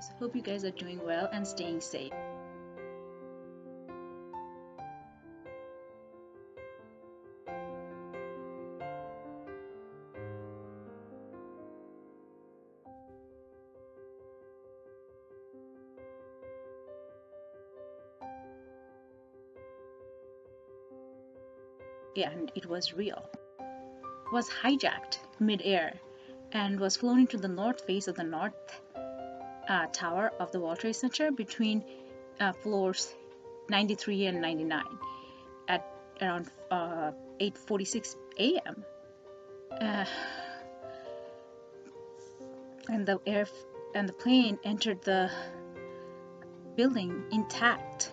members. Hope you guys are doing well and staying safe. Yeah, and it was real. Was hijacked mid-air and was flown into the north face of the north tower of the World Trade Center between floors 93 and 99 at around 8:46 a.m. Uh, and the plane entered the building intact.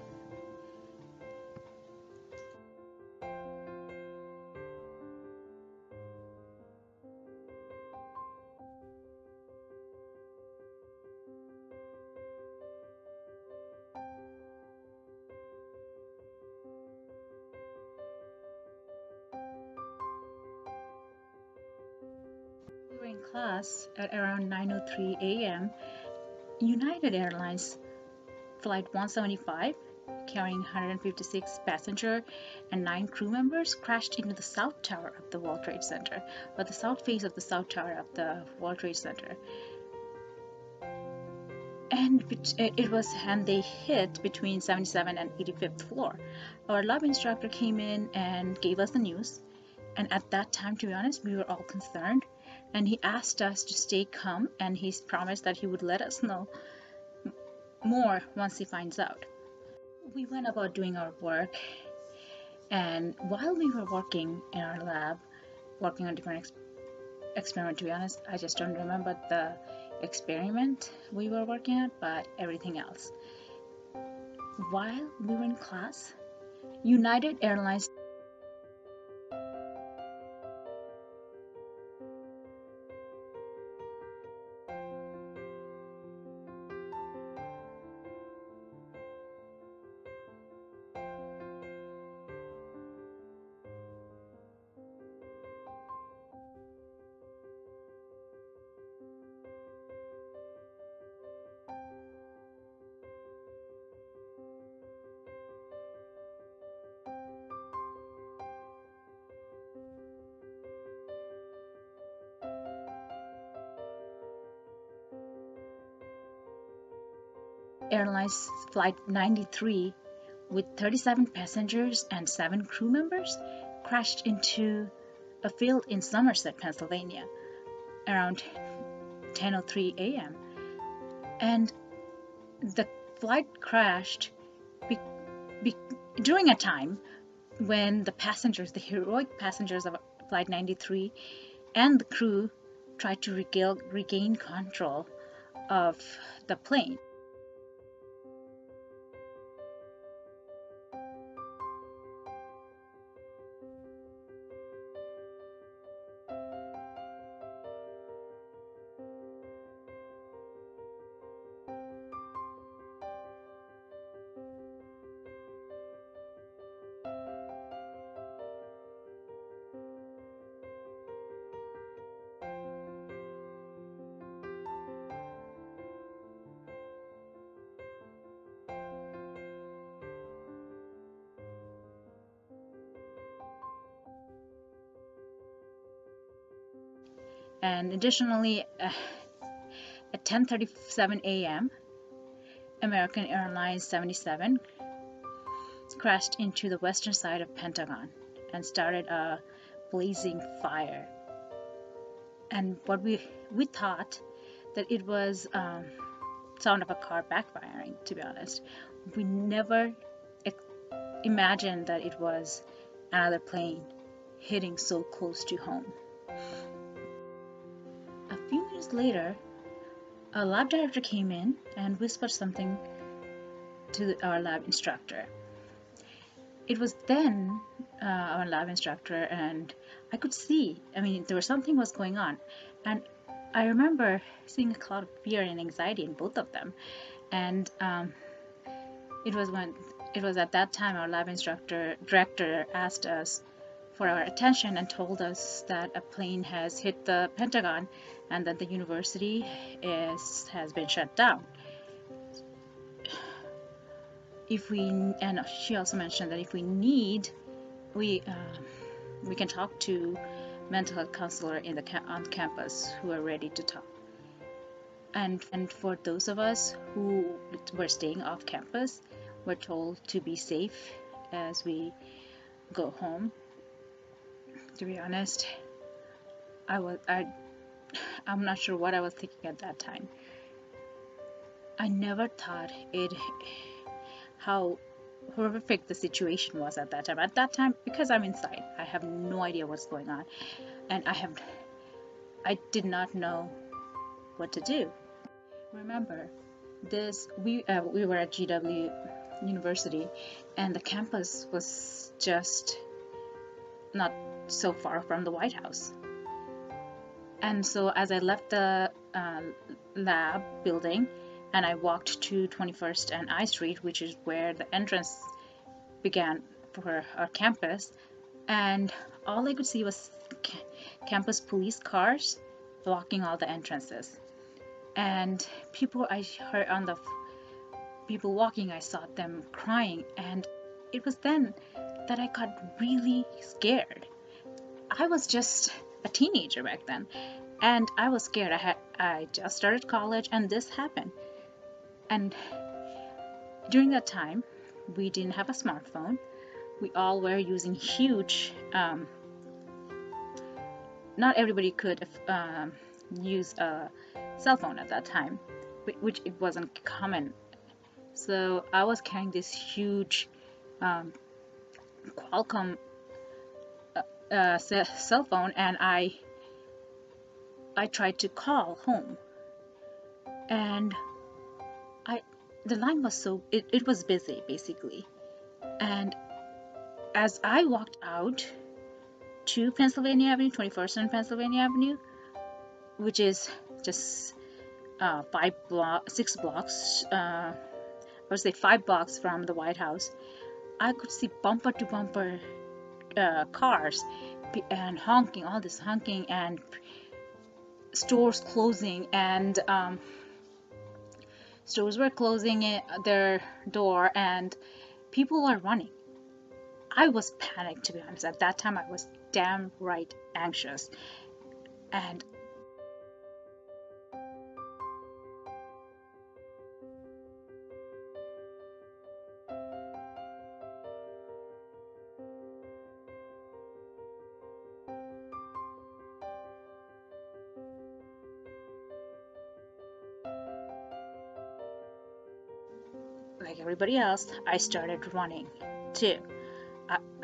We were in class at around 9:03 a.m. United Airlines Flight 175, carrying 156 passengers and 9 crew members, crashed into the south tower of the World Trade Center, or the south face of the south tower of the World Trade Center. And they hit between 77 and 85th floor. Our lab instructor came in and gave us the news. And at that time, to be honest, we were all concerned. And he asked us to stay calm, and he promised that he would let us know more once he finds out. We went about doing our work, and while we were working in our lab, working on different experiments, to be honest, I just don't remember the experiment we were working at, but everything else. While we were in class, United Airlines Airlines Flight 93 with 37 passengers and 7 crew members crashed into a field in Somerset, Pennsylvania around 10:03 a.m. And the flight crashed during a time when the passengers, the heroic passengers of Flight 93 and the crew tried to regain control of the plane. And additionally, at 10:37 a.m., American Airlines 77 crashed into the western side of Pentagon and started a blazing fire. And what we thought that it was sound of a car backfiring, to be honest. We never imagined that it was another plane hitting so close to home. A few minutes later, a lab director came in and whispered something to our lab instructor. It was then our lab instructor, and I could see, there was something was going on. And I remember seeing a cloud of fear and anxiety in both of them. And it was at that time our lab director asked us for our attention and told us that a plane has hit the Pentagon and that the university has been shut down. and she also mentioned that if we need, we can talk to mental health counselor on campus who are ready to talk. And for those of us who were staying off campus, we're told to be safe as we go home. To be honest, I'm not sure what I was thinking at that time. I never thought how horrific the situation was at that time. At that time, because I'm inside, I have no idea what's going on, and I did not know what to do. Remember, we were at GW University, and the campus was just not so far from the White House. And so as I left the lab building and I walked to 21st and I Street, which is where the entrance began for our campus, and all I could see was campus police cars blocking all the entrances. And I heard on the people walking, I saw them crying, and it was then that I got really scared. I was just a teenager back then, and I was scared. I just started college, and this happened. And during that time, we didn't have a smartphone. We all were using huge. Not everybody could use a cell phone at that time, which it wasn't common. So I was carrying this huge Qualcomm cell phone, and I tried to call home, and the line was it was busy basically. And as I walked out to Pennsylvania Avenue, 21st and Pennsylvania Avenue, which is just 6 blocks, I would say 5 blocks from the White House, I could see bumper to bumper cars and honking, all this honking, and stores closing, and stores were closing their door, and people were running. I was panicked, to be honest. At that time, I was damn right anxious. And like everybody else, I started running too.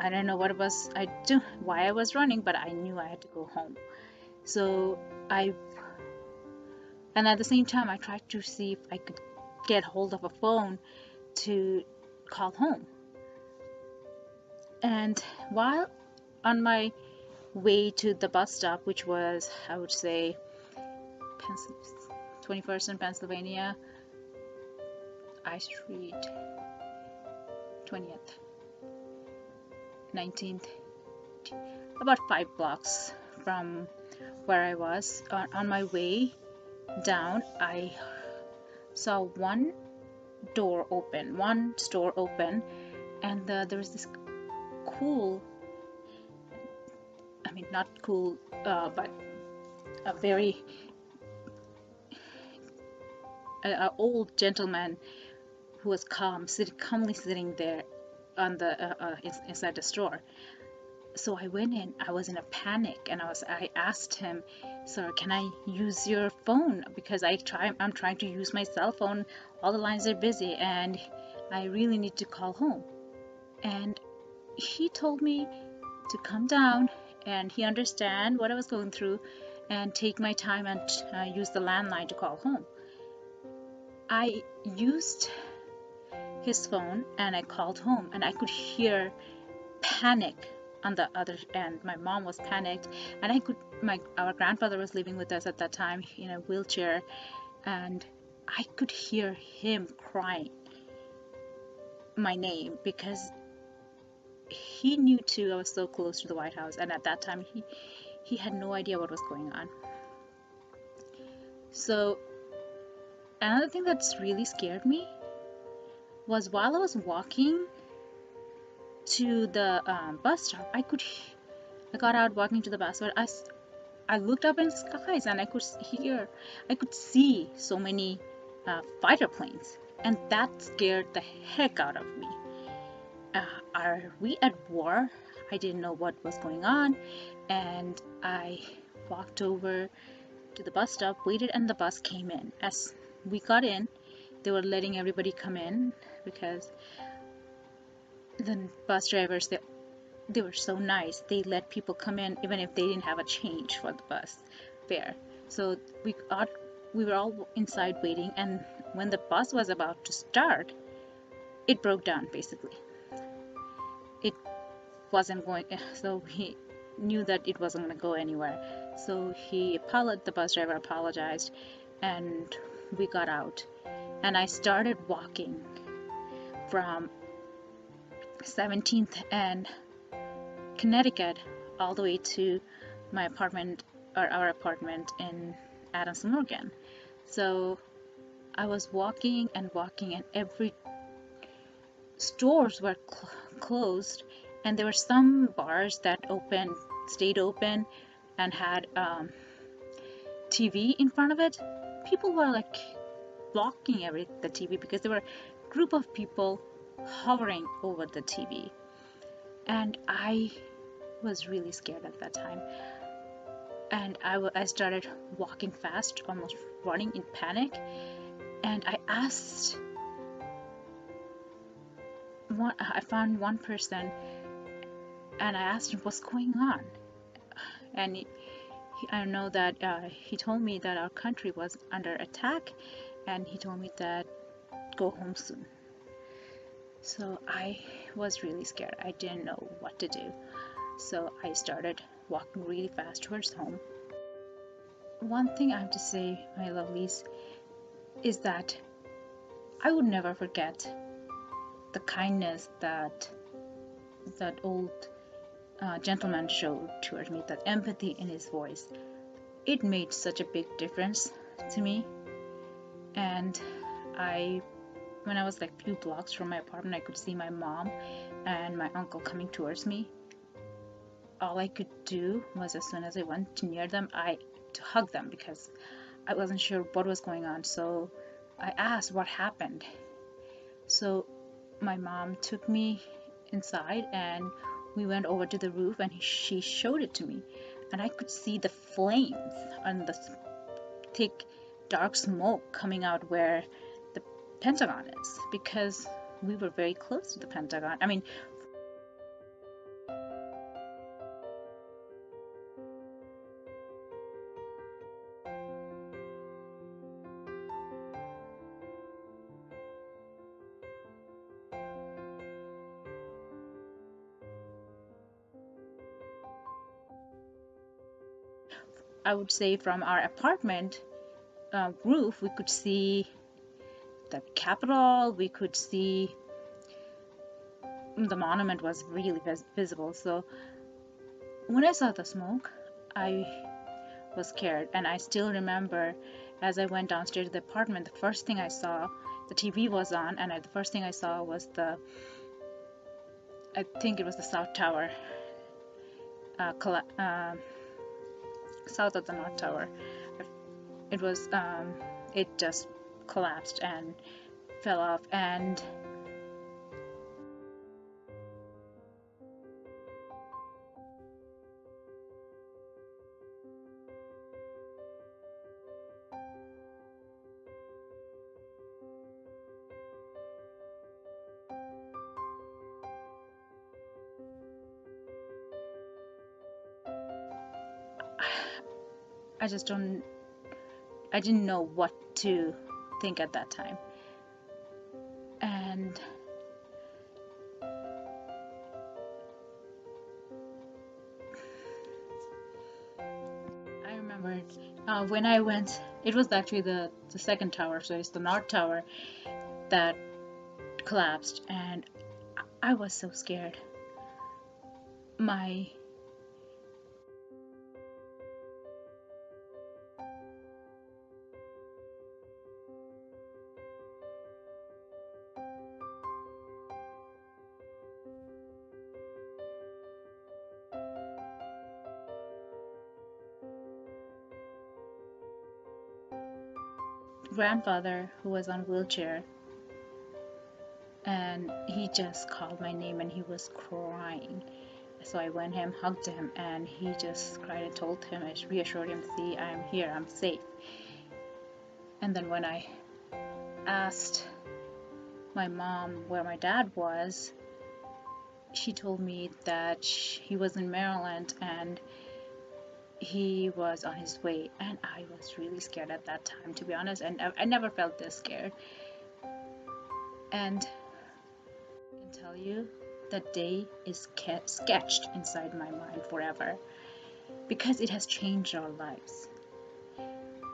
I don't know why I was running, but I knew I had to go home. So and at the same time, I tried to see if I could get hold of a phone to call home. And while on my way to the bus stop, which was, I would say, 21st and Pennsylvania, I Street, 20th, 19th, about 5 blocks from where I was. On my way down, I saw one store open, and there was this cool, I mean, not cool, but a very old gentleman who was calmly sitting there on the inside the store. So I went in. I was in a panic, and I asked him, "Sir, can I use your phone? Because I'm trying to use my cell phone. All the lines are busy, and I really need to call home." And he told me to come down, and he understand what I was going through, and take my time and use the landline to call home. I used his phone and I called home, and I could hear panic on the other end. My mom was panicked, and our grandfather was living with us at that time in a wheelchair, and I could hear him crying my name because he knew too I was so close to the White House, and at that time he had no idea what was going on. So another thing that's really scared me was while I was walking to the bus stop, I got out walking to the bus, but I looked up in the skies and I could see so many fighter planes, and that scared the heck out of me. Are we at war? I didn't know what was going on, and I walked over to the bus stop, waited, and the bus came in. As we got in, they were letting everybody come in because the bus drivers, they were so nice. They let people come in even if they didn't have a change for the bus fare. So we were all inside waiting, and when the bus was about to start, it broke down basically. It wasn't going, so he knew that it wasn't going to go anywhere. So the bus driver apologized, and we got out. And I started walking from 17th and Connecticut all the way to my apartment, or our apartment in Adams Morgan. So I was walking and walking, and every stores were closed, and there were some bars that stayed open and had TV in front of it. People were like blocking the TV because there were a group of people hovering over the TV, and I was really scared at that time. And I started walking fast, almost running in panic, and I found one person, and I asked him what's going on, and I know that he told me that our country was under attack, and he told me that go home soon. So I was really scared. I didn't know what to do. So I started walking really fast towards home. One thing I have to say, my lovelies, is that I would never forget the kindness that old gentleman showed towards me, that empathy in his voice. It made such a big difference to me. And when I was like few blocks from my apartment, I could see my mom and my uncle coming towards me. All I could do was, as soon as I went near them, to hug them, because I wasn't sure what was going on. So I asked what happened. So my mom took me inside, and we went over to the roof, and she showed it to me, and I could see the flames and the thick dark smoke coming out where the Pentagon is, because we were very close to the Pentagon. I mean, I would say from our apartment roof, we could see the Capitol, we could see the monument was really visible. So when I saw the smoke, I was scared, and I still remember as I went downstairs to the apartment, the first thing I saw, the TV was on, and the first thing I saw was I think it was the South Tower, south of the North Tower. It just collapsed and fell off, and I didn't know what to think at that time. And I remember when I went, it was actually the second tower, so it's the North Tower that collapsed, and I was so scared. My grandfather who was on a wheelchair, and he just called my name and he was crying. So I went him, hugged him, and he just cried. I told him, I reassured him, see, I'm here, I'm safe. And then when I asked my mom where my dad was, she told me that he was in Maryland and he was on his way. And I was really scared at that time, to be honest, and I never felt this scared. And I can tell you, that day is sketched inside my mind forever, because it has changed our lives.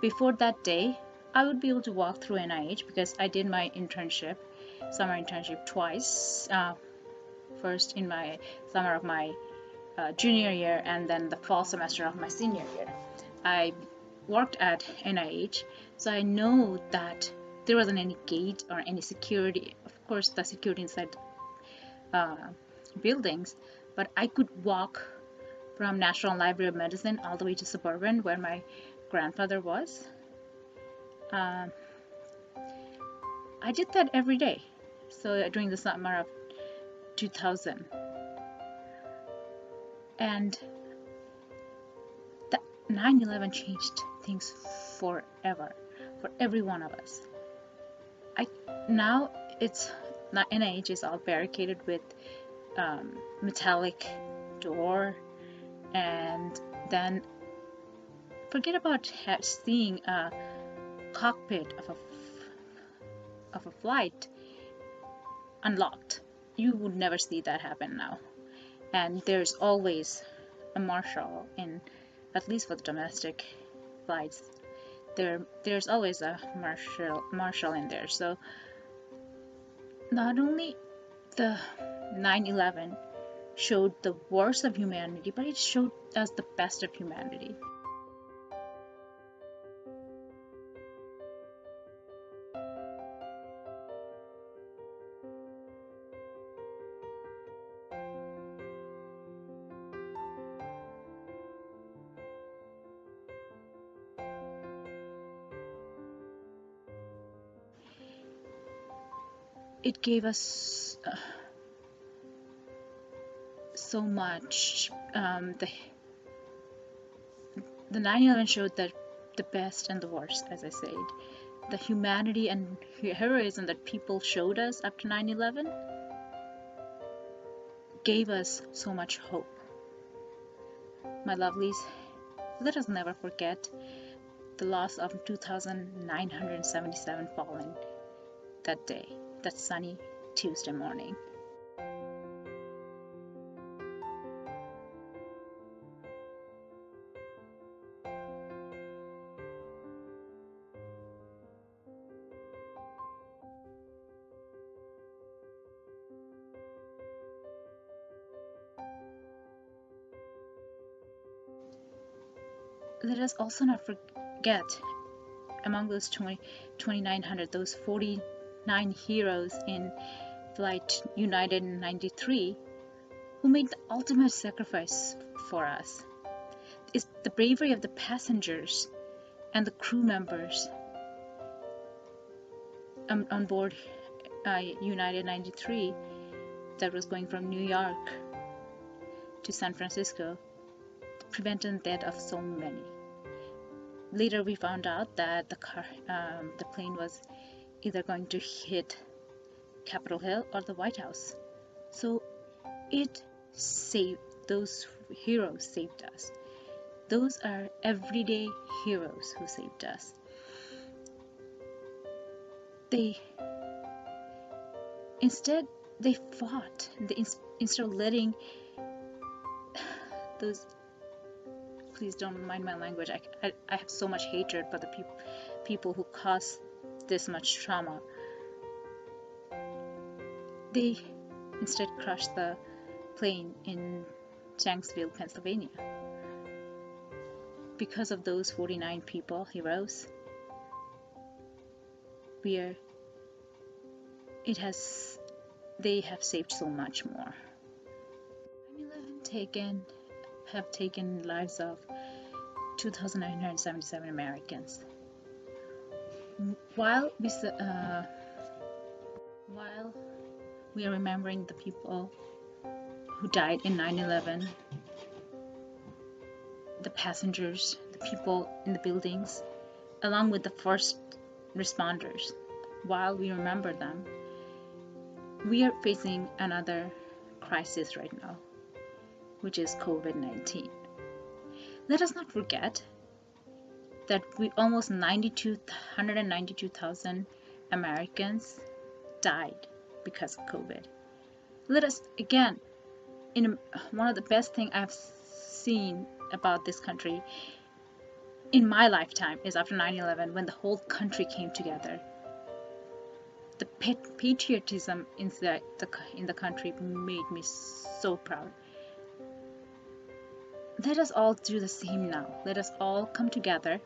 Before that day, I would be able to walk through NIH because I did my internship, summer internship twice. First in my summer of my junior year, and then the fall semester of my senior year. I worked at NIH, so I know that there wasn't any gate or any security. Of course, the security inside buildings, but I could walk from National Library of Medicine all the way to Suburban, where my grandfather was. I did that every day. So during the summer of 2000. And that 9/11 changed things forever for every one of us. Now it's not, NIH is all barricaded with metallic door, and then forget about seeing a cockpit of a flight unlocked. You would never see that happen now. And there's always a marshal in, at least for the domestic flights, there's always a marshal in there. So not only the 9/11 showed the worst of humanity, but it showed us the best of humanity. It gave us so much. The 9/11 showed that the best and the worst, as I said. The humanity and heroism that people showed us after 9/11 gave us so much hope. My lovelies, let us never forget the loss of 2,977 fallen that day, that sunny Tuesday morning. Let us also not forget, among those 2,900, those 49 heroes in Flight United in 93, who made the ultimate sacrifice for us. It's the bravery of the passengers and the crew members on board United 93 that was going from New York to San Francisco, prevented the death of so many. Later we found out that the plane was either going to hit Capitol Hill or the White House. So it saved, those heroes saved us. Those are everyday heroes who saved us. Instead they fought. Instead of letting those, please don't mind my language, I have so much hatred for the people who caused this much trauma. They instead crushed the plane in Shanksville, Pennsylvania. Because of those 49 people, heroes, they have saved so much more. 9/11 have taken lives of 2,977 Americans. while while we are remembering the people who died in 9/11, the passengers, the people in the buildings, along with the first responders, while we remember them, we are facing another crisis right now, which is COVID-19. Let us not forget that we almost 192,000 Americans died because of COVID. Let us again, one of the best things I've seen about this country in my lifetime is after 9/11, when the whole country came together. The patriotism in the country made me so proud. Let us all do the same now. Let us all come together,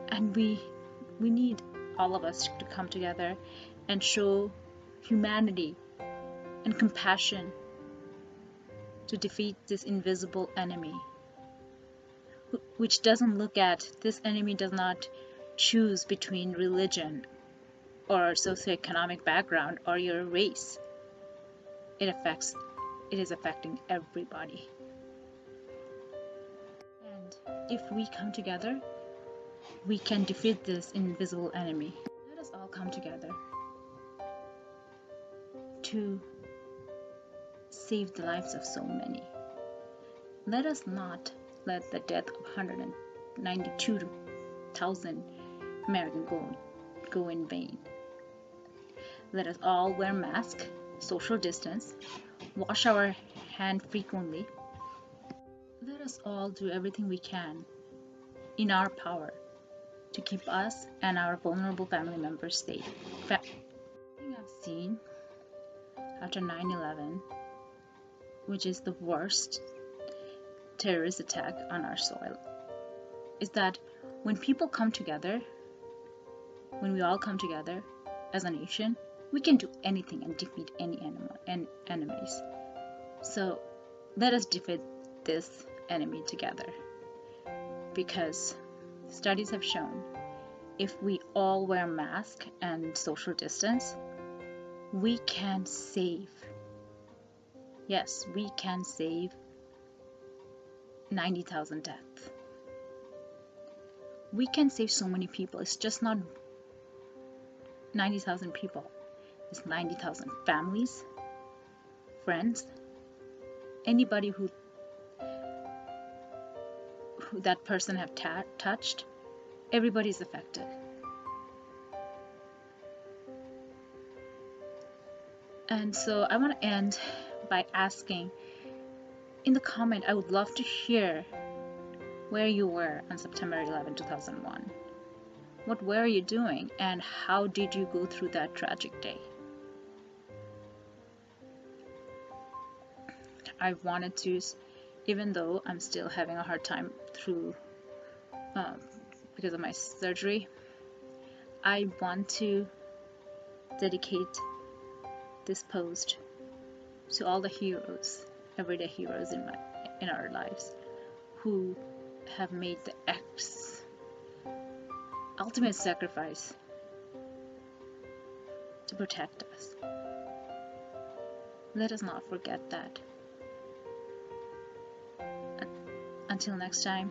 and we need all of us to come together and show humanity and compassion to defeat this invisible enemy, which doesn't look at this enemy does not choose between religion or socioeconomic background or your race. It is affecting everybody. And if we come together, we can defeat this invisible enemy. Let us all come together to save the lives of so many. Let us not let the death of 192,000 Americans go in vain. Let us all wear masks, social distance, wash our hands frequently. Let us all do everything we can in our power to keep us and our vulnerable family members safe. The thing I've seen after 9/11, which is the worst terrorist attack on our soil, is that when people come together, when we all come together as a nation, we can do anything and defeat any enemies. So let us defeat this enemy together, because studies have shown if we all wear masks and social distance, we can save, yes, we can save 90,000 deaths. We can save so many people. It's just not 90,000 people. It's 90,000 families, friends, anybody who that person have touched. Everybody's affected. And so I want to end by asking, in the comment, I would love to hear where you were on September 11, 2001. What were you doing, and how did you go through that tragic day? I wanted to, even though I'm still having a hard time through because of my surgery, I want to dedicate this post to all the heroes, everyday heroes in our lives, who have made the ultimate sacrifice to protect us. Let us not forget that. Until next time,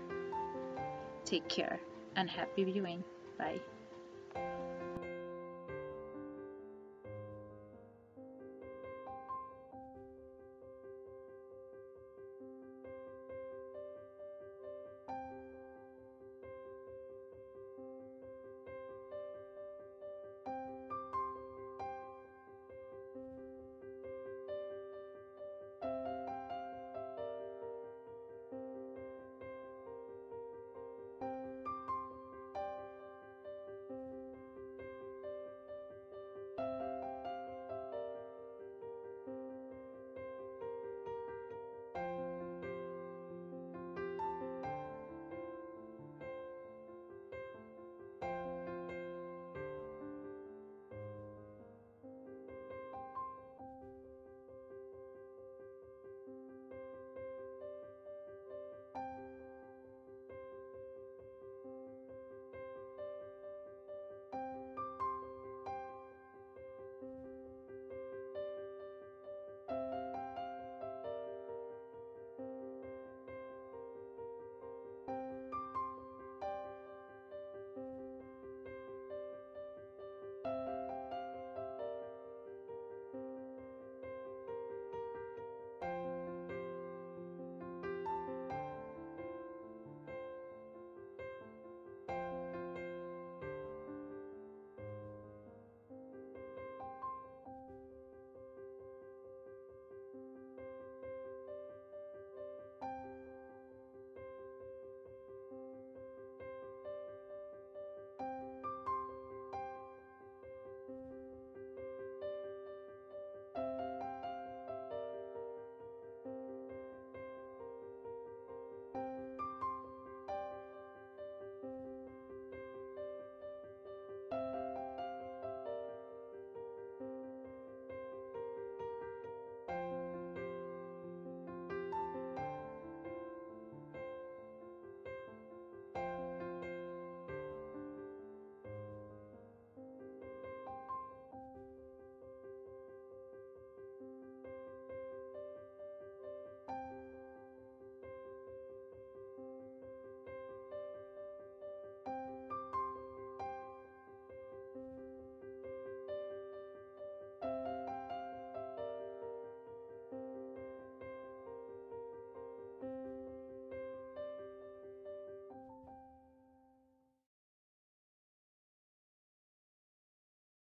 take care and happy viewing. Bye.